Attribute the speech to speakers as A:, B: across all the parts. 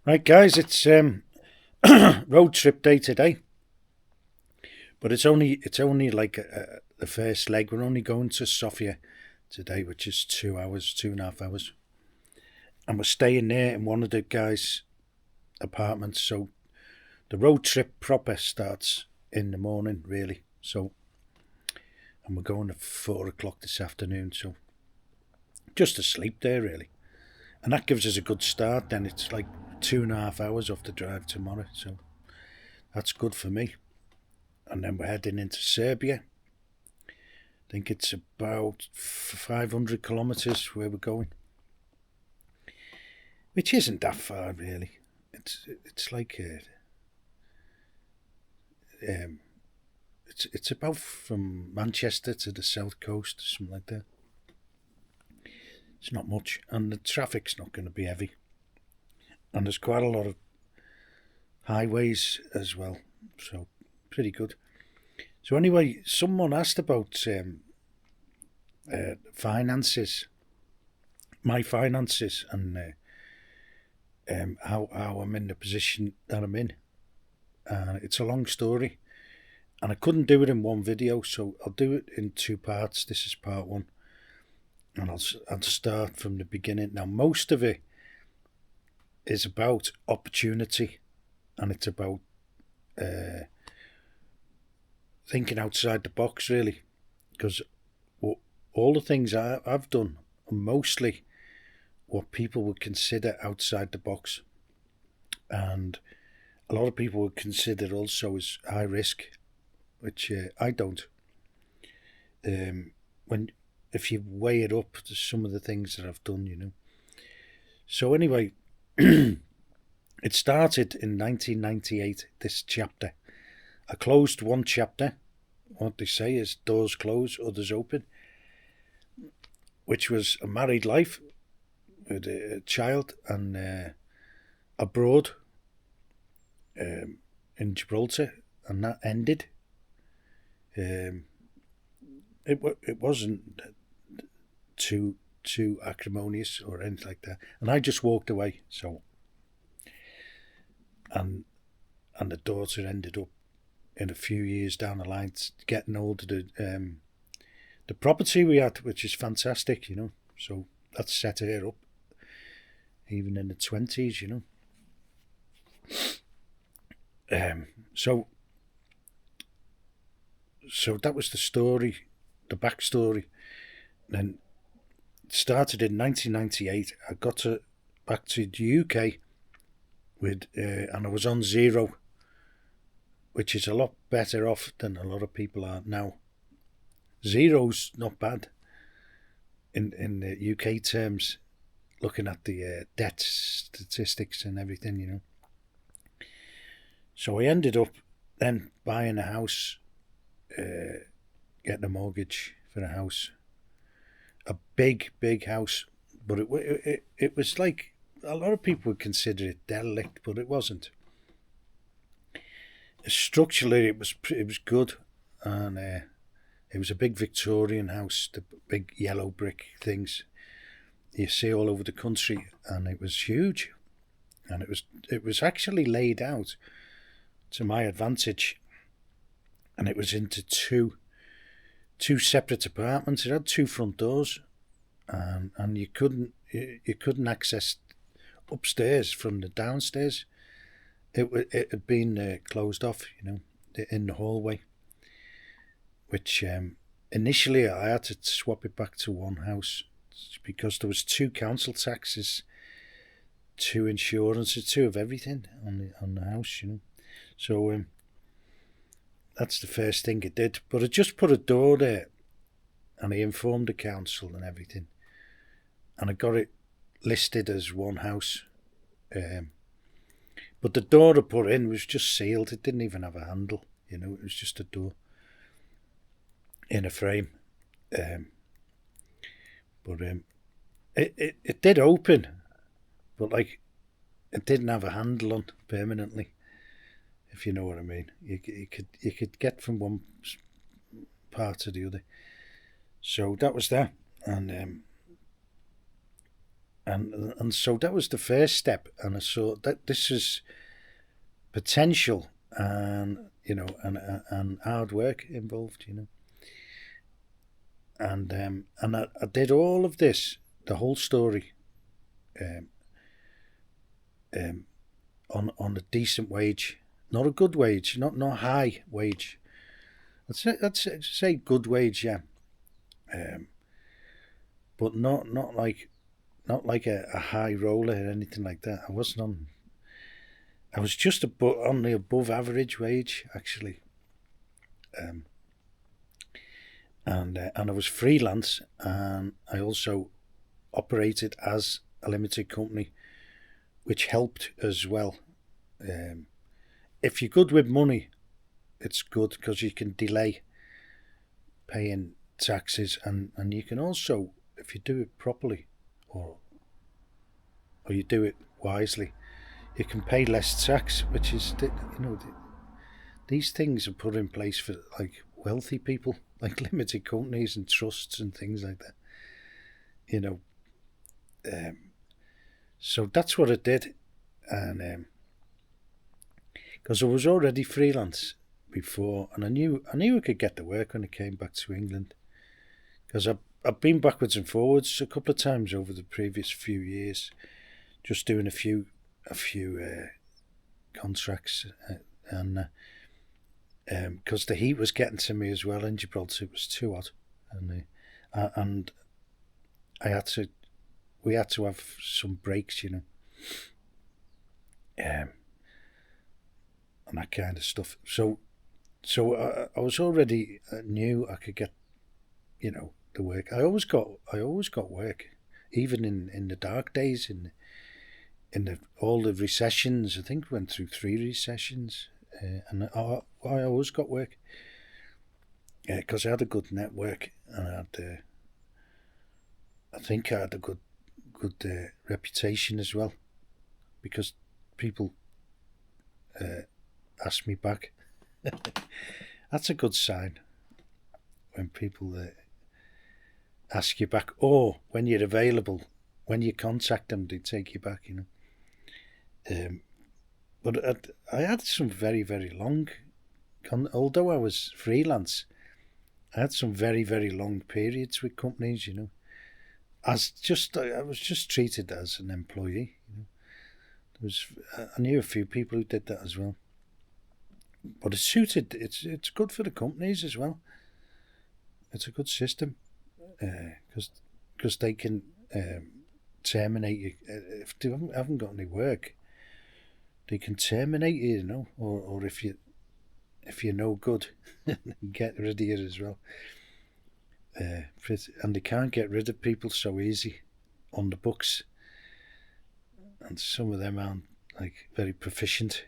A: Right, guys, it's road trip day today, but it's only like the first leg. We're only going to Sofia today, which is 2 hours, 2.5 hours, and we're staying there in one of the guys' apartments. So the road trip proper starts in the morning, really. So, and we're going at 4 o'clock this afternoon. So just to sleep there, really, and that gives us a good start. Then it's like 2.5 hours off the drive tomorrow. So that's good for me. And then we're heading into Serbia. I think it's about 500 kilometres where we're going, which isn't that far really. It's like um, it's about from Manchester to the south coast, something like that. It's not much, and the traffic's not going to be heavy, and there's quite a lot of highways as well, so pretty good. So anyway, someone asked about finances, my finances, and how I'm in the position that I'm in. It's a long story, and I couldn't do it in one video, so I'll do it in two parts. This is part one, and I'll start from the beginning. Now, most of it is about opportunity, and it's about thinking outside the box, really, because all the things I've done are mostly what people would consider outside the box, and a lot of people would consider also as high risk, which I don't. When if you weigh it up to some of the things that I've done. So anyway, it started in 1998. This chapter, I closed one chapter. What they say is doors close, others open, which was a married life with a child and abroad in Gibraltar, and that ended. It wasn't too acrimonious or anything like that, and I just walked away. So, and the daughter ended up in a few years down the line getting older. The property we had, which is fantastic. So that set her up, even in the 20s. So that was the story, the backstory. Then it started in 1998. I got back to the UK and I was on zero, which is a lot better off than a lot of people are now. Zero's not bad in the UK terms, looking at the debt statistics and everything. So I ended up then buying a house, getting a mortgage for a house, a big house, but it was like a lot of people would consider it derelict, but it wasn't. Structurally, it was good, and it was a big Victorian house, the big yellow brick things you see all over the country, and it was huge, and it was actually laid out to my advantage, and it was into two separate apartments. It had two front doors, and you couldn't access upstairs from the downstairs. It had been closed off, in the hallway, which initially I had to swap it back to one house because there was two council taxes, two insurances, two of everything on the house. So that's the first thing it did. But I just put a door there, and I informed the council and everything, and I got it listed as one house. But the door I put in was just sealed. It didn't even have a handle. It was just a door in a frame. But it did open, but like it didn't have a handle on permanently, if you know what I mean. You could get from one part to the other. So that was that, and and so that was the first step, and I saw that this is potential, and and hard work involved, and I did all of this, the whole story, um, um, on a decent wage, not a good wage, not high wage. I'd say good wage, yeah, um, but not like a high roller or anything like that. I wasn't on. I was just on the above average wage, actually, um, and I was freelance, and I also operated as a limited company, which helped as well. Um, if you're good with money, it's good because you can delay paying taxes, and you can also, if you do it properly, or you do it wisely, you can pay less tax, which is these things are put in place for like wealthy people, like limited companies and trusts and things like that. You know, um, so that's what I did, and because I was already freelance before, and I knew I could get to work when I came back to England, because I've been backwards and forwards a couple of times over the previous few years, just doing a few contracts, and because the heat was getting to me as well in Gibraltar, it was too hot, and I had to we had to have some breaks, um, and that kind of stuff. So I was already knew I could get the work. I always got work, even in the dark days, in all the recessions. I think we went through 3 recessions, and I always got work because I had a good network, and I think I had a good reputation as well, because people asked me back. That's a good sign when people ask you back, or when you're available, when you contact them, they take you back. But I had some very, very long, although I was freelance, I had some very, very long periods with companies. I was just treated as an employee. I knew a few people who did that as well, but it's good for the companies as well. It's a good system, because they can terminate you if they haven't got any work. They can terminate you, or if you're no good, get rid of you as well. And they can't get rid of people so easy on the books, and some of them aren't like very proficient,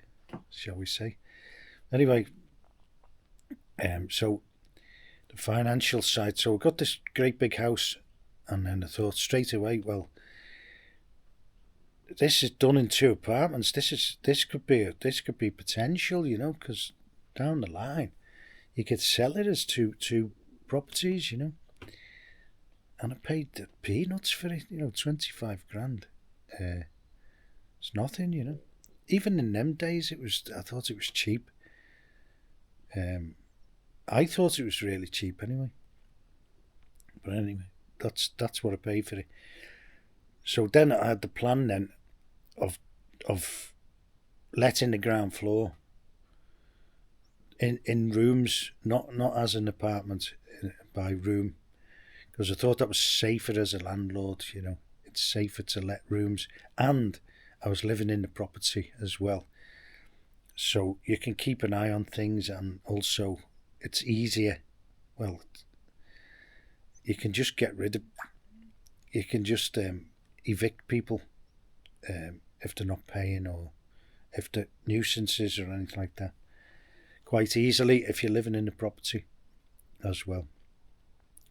A: shall we say. Anyway, so the financial side. So I got this great big house, and then I thought straight away, well, this is done in 2 apartments. This could be potential, because down the line you could sell it as two properties, And I paid the peanuts for it, 25 grand. It's nothing. Even in them days, I thought it was cheap. I thought it was really cheap anyway. But anyway, that's what I paid for it. So then I had the plan then of letting the ground floor in rooms, not as an apartment, by room, because I thought that was safer as a landlord. It's safer to let rooms, and I was living in the property as well, so you can keep an eye on things, and also it's easier. Well, you can just evict people if they're not paying, or if they're nuisances or anything like that, quite easily if you're living in the property as well,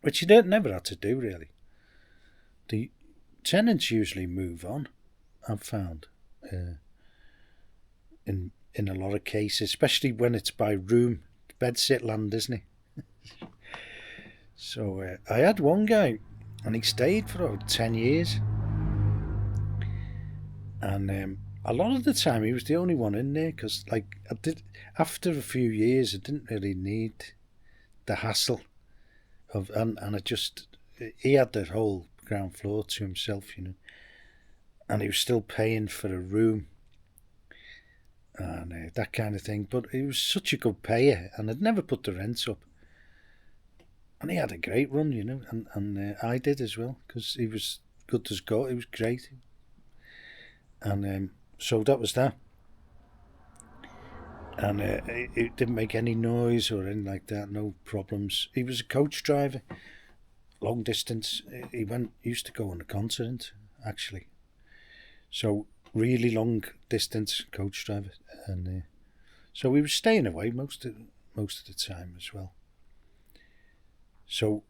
A: which you never had to do really. The tenants usually move on, I've found, in a lot of cases, especially when it's by room. Bedsit land, isn't it? So I had one guy, and he stayed for about 10 years. And a lot of the time he was the only one in there because, like, after a few years, I didn't really need the hassle of, and he had the whole ground floor to himself, and he was still paying for a room and that kind of thing. But he was such a good payer, and I'd never put the rent up. And he had a great run, and I did as well because he was good as gold. He was great, and so that was that. And it didn't make any noise or anything like that. No problems. He was a coach driver, long distance. He used to go on the continent actually. So really long distance coach driver, and so he was staying away most of the time as well. So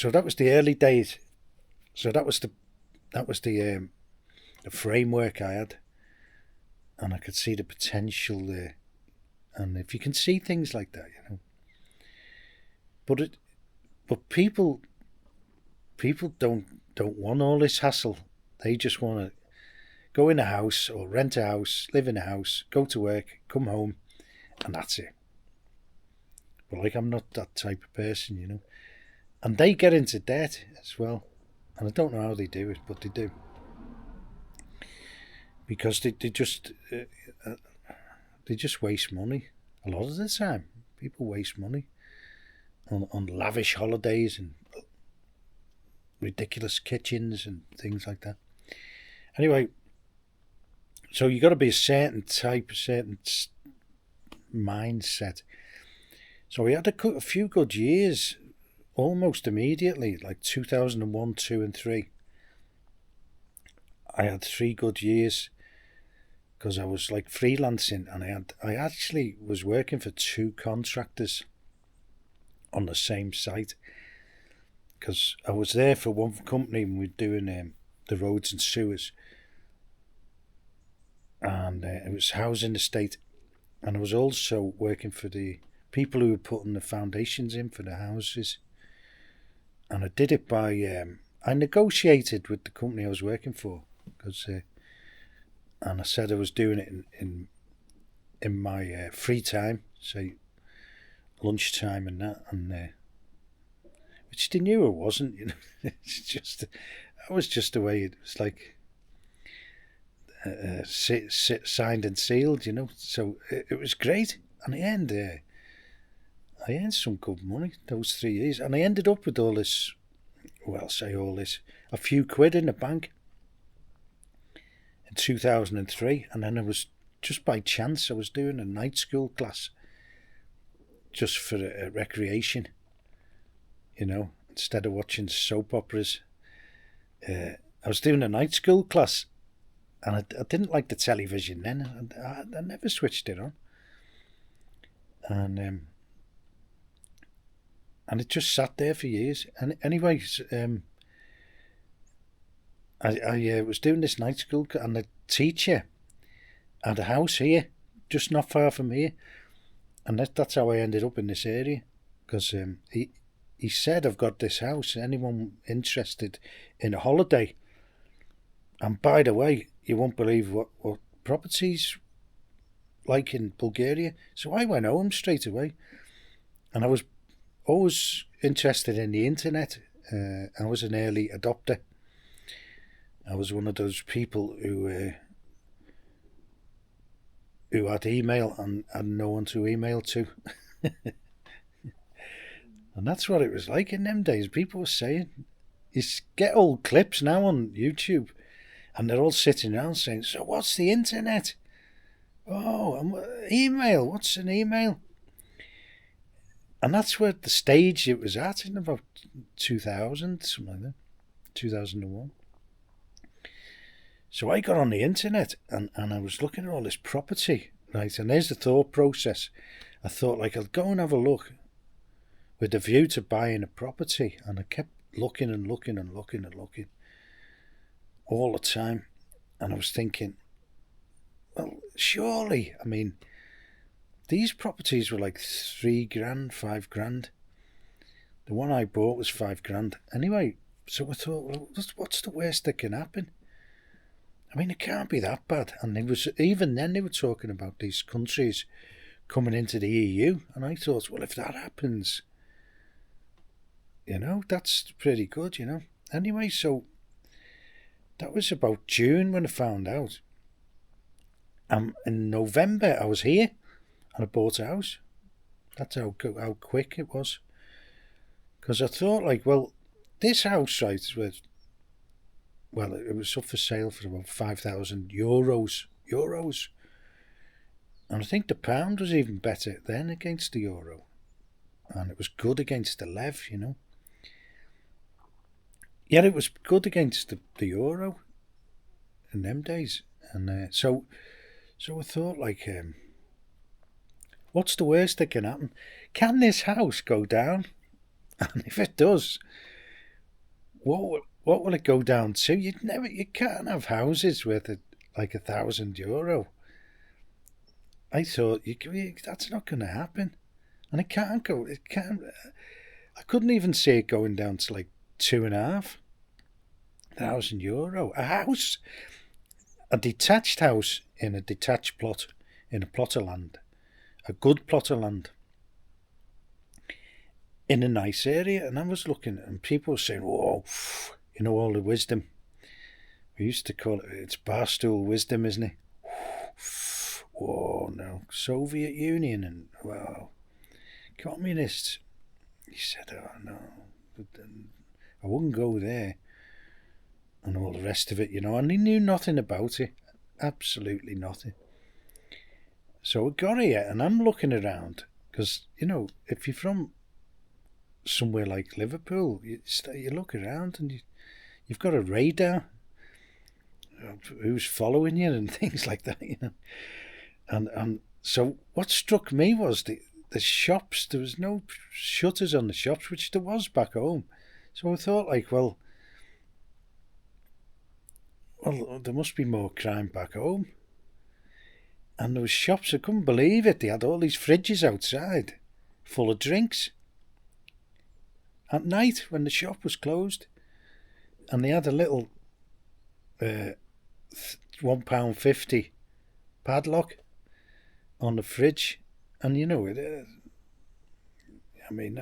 A: that was the early days. So that was the framework I had, and I could see the potential there. And if you can see things like that, but people don't want all this hassle. They just want to go in a house or rent a house, live in a house, go to work, come home, and that's it. But like, I'm not that type of person, And they get into debt as well. And I don't know how they do it, but they do. Because they just waste money. A lot of the time, people waste money on lavish holidays and ridiculous kitchens and things like that. Anyway, so you got to be a certain type, a certain mindset. So we had a few good years almost immediately, like 2001, 2 and 3. I had 3 good years because I was like freelancing, and I actually was working for 2 contractors on the same site, because I was there for one company and we were doing the roads and sewers, and it was housing estate, and I was also working for the people who were putting the foundations in for the houses. And I did it by I negotiated with the company I was working for, because and I said I was doing it in my free time, say lunchtime and that, and which they knew I wasn't. It's just, that was just the way it was, like signed and sealed, So it was great, and I earned some good money those 3 years, and I ended up with all this, a few quid in the bank in 2003, and then I was, just by chance, I was doing a night school class just for recreation, instead of watching soap operas. I was doing a night school class, and I didn't like the television then. I never switched it on, and it just sat there for years. And anyways, I was doing this night school, and the teacher had a house here, just not far from here, and that's how I ended up in this area, because he said, I've got this house, anyone interested in a holiday? And by the way, you won't believe what properties like in Bulgaria. So I went home straight away, and I was always interested in the internet. I was an early adopter. I was one of those people who had email and had no one to email to. And that's what it was like in them days. People were saying, you get old clips now on YouTube, and they're all sitting around saying, so what's the internet? Oh, email, what's an email? And that's where the stage it was at in about 2000, something like that, 2001. So I got on the internet, and I was looking at all this property, right? And there's the thought process. I thought, like, I'll go and have a look with a view to buying a property. And I kept looking and looking and looking and looking all the time. And I was thinking, well, surely, I mean, these properties were like $3,000, $5,000. The one I bought was $5,000. Anyway, so I thought, well, what's the worst that can happen? I mean, it can't be that bad. And even then they were talking about these countries coming into the EU, and I thought, well, if that happens, that's pretty good, Anyway, so that was about June when I found out. In November I was here and I bought a house. That's how quick it was. Because I thought, like, well, this house, right, it was up for sale for about €5,000. And I think the pound was even better then against the euro. And it was good against the lev, Yeah, it was good against the euro in them days. And so I thought, like, what's the worst that can happen? Can this house go down? And if it does, what will it go down to? You can't have houses worth like €1,000. I thought that's not going to happen, and it can't go. It can't. I couldn't even see it going down to like €2,500. A house, a detached house in a detached plot in a plot of land, a good plot of land in a nice area. And I was looking, and people were saying, "Whoa, all the wisdom." We used to call it's barstool wisdom, isn't it? Whoa, no, Soviet Union and wow, communists. He said, "Oh no, I wouldn't go there," and all the rest of it, And he knew nothing about it, absolutely nothing. So I got here, and I'm looking around because if you're from somewhere like Liverpool, you look around and you've got a radar, who's following you and things like that, And so what struck me was the shops. There was no shutters on the shops, which there was back home. So I thought, like, well, there must be more crime back home. And there was shops, I couldn't believe it. They had all these fridges outside full of drinks at night when the shop was closed. And they had a little £1.50 padlock on the fridge. And that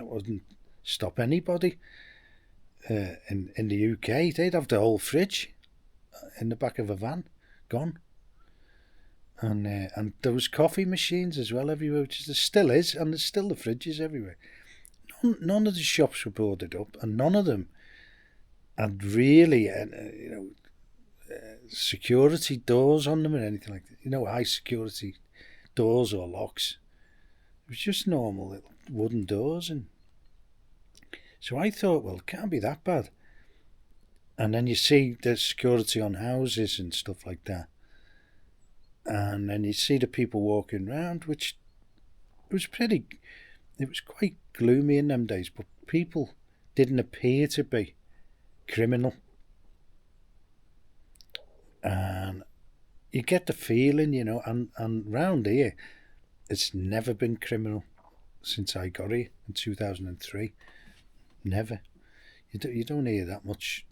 A: wouldn't stop anybody. In the UK, they'd have the whole fridge in the back of a van gone. And there was coffee machines as well everywhere, which there still is, and there's still the fridges everywhere. None of the shops were boarded up, and none of them had really, security doors on them or anything like that. High security doors or locks. It was just normal little wooden doors, and so I thought, well, it can't be that bad. And then you see the security on houses and stuff like that. And then you see the people walking around, which was quite gloomy in them days, but people didn't appear to be criminal. And you get the feeling, and round here, it's never been criminal since I got here in 2003. Never. You don't hear that much.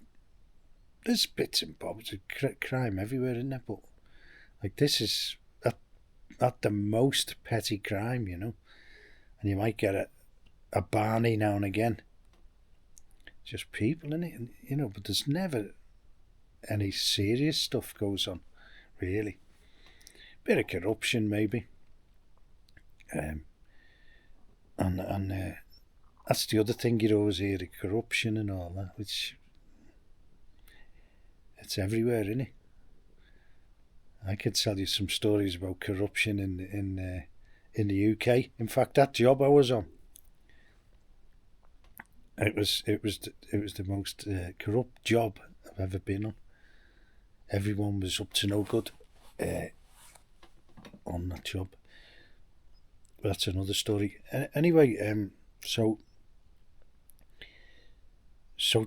A: There's bits and bobs of crime everywhere, isn't there? But like this is at the most petty crime, and you might get a Barney now and again. Just people, innit? And, but there's never any serious stuff goes on, really. Bit of corruption, maybe. And that's the other thing you always hear, the corruption and all that, which it's everywhere, isn't it? I could tell you some stories about corruption in the UK. In fact, that job I was on, it was the most corrupt job I've ever been on. Everyone was up to no good on that job. But that's another story. Anyway, so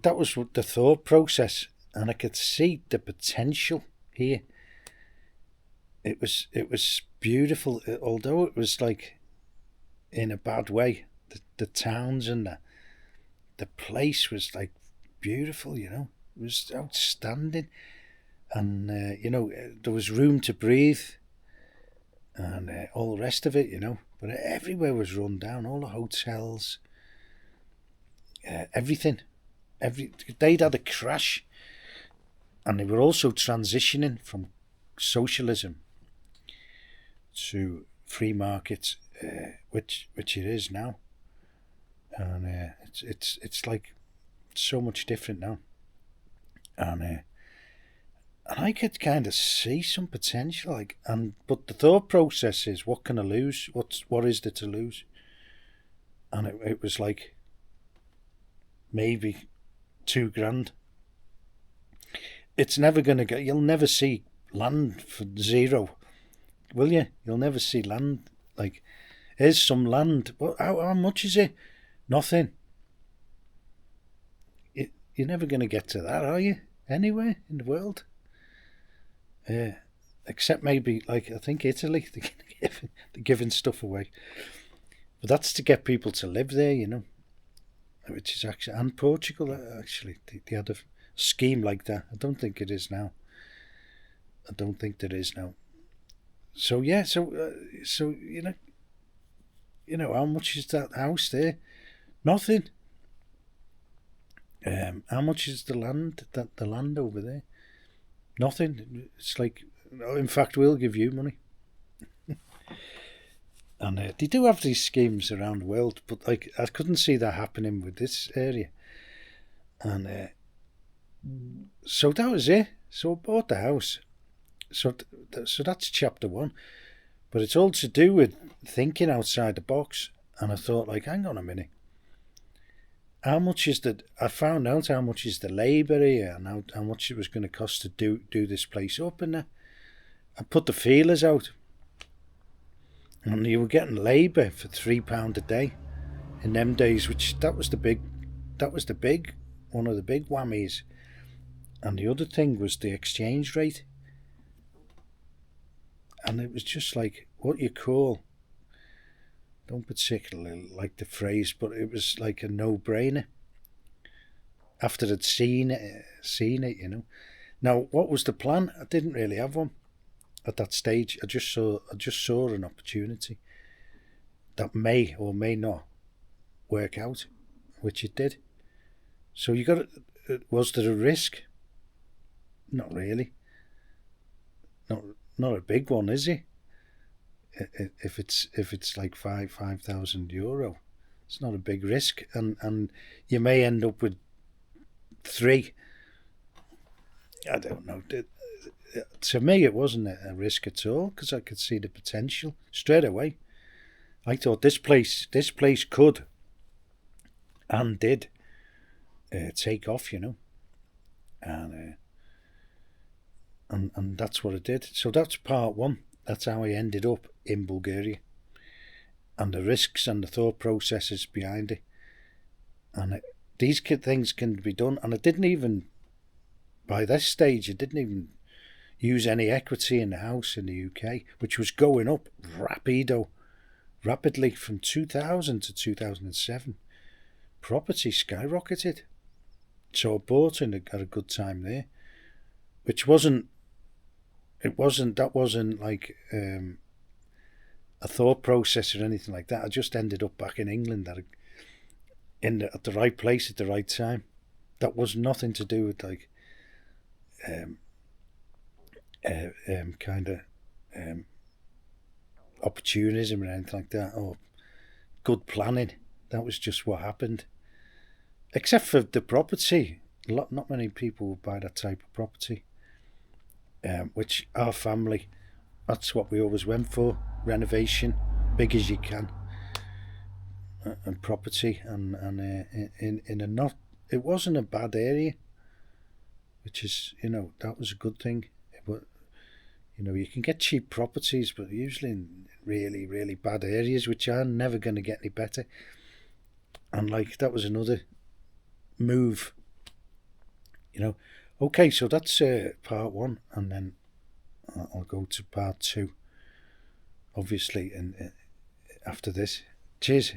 A: that was the thought process, and I could see the potential here. It was beautiful, although it was like in a bad way. The towns and the place was like beautiful, It was outstanding. and there was room to breathe, and all the rest of it, But everywhere was run down. All the hotels, everything. They'd had a crash, and they were also transitioning from socialism to free markets, which it is now, and it's like so much different now, and I could kind of see some potential, but the thought process is, what can I lose? What is there to lose? And it was like maybe $2,000. It's never going to get. You'll never see land for zero, will you? You'll never see land. Like, here's some land. How much is it? Nothing. You're never going to get to that, are you? Anywhere in the world? Except maybe, I think Italy, they're giving stuff away. But that's to get people to live there, which is actually, and Portugal, actually, they had a scheme like that. I don't think it is now. So yeah, so how much is that house there? Nothing. How much is the land over there? Nothing. It's like, in fact, we'll give you money. And they do have these schemes around the world, but I couldn't see that happening with this area. And so that was it. So I bought the house. So that's chapter 1. But it's all to do with thinking outside the box. And I thought, hang on a minute. How much is I found out how much is the labour here, and how much it was going to cost to do this place up, and I put the feelers out, and you were getting labour for £3 a day in them days, which that was the big one of the big whammies. And the other thing was the exchange rate, and it was just like what you call, don't particularly like the phrase, but it was like a no-brainer after I'd seen it. Now, what was the plan? I didn't really have one at that stage. I just saw an opportunity that may or may not work out, which it did. So was there a risk? Not really. Not a big one, is it? If it's like €5,000, it's not a big risk, and you may end up with 3. I don't know. To me, it wasn't a risk at all, because I could see the potential straight away. I thought this place could and did take off, and that's what it did. So that's part 1. That's how I ended up in Bulgaria, and the risks and the thought processes behind it. And these things can be done. And by this stage, I didn't even use any equity in the house in the UK, which was going up rapidly from 2000 to 2007. Property skyrocketed. So I bought and got a good time there, which wasn't like a thought process or anything like that. I just ended up back in England at the right place at the right time. That was nothing to do with kind of opportunism or anything like that, or good planning. That was just what happened. Except for the property, not many people would buy that type of property. Which our family, that's what we always went for: renovation, big as you can, and property, and in a not, it wasn't a bad area, which is, that was a good thing. But you can get cheap properties, but usually in really, really bad areas, which are never going to get any better. And that was another move, Okay, so that's part 1, and then I'll go to part 2, obviously, and after this. Cheers.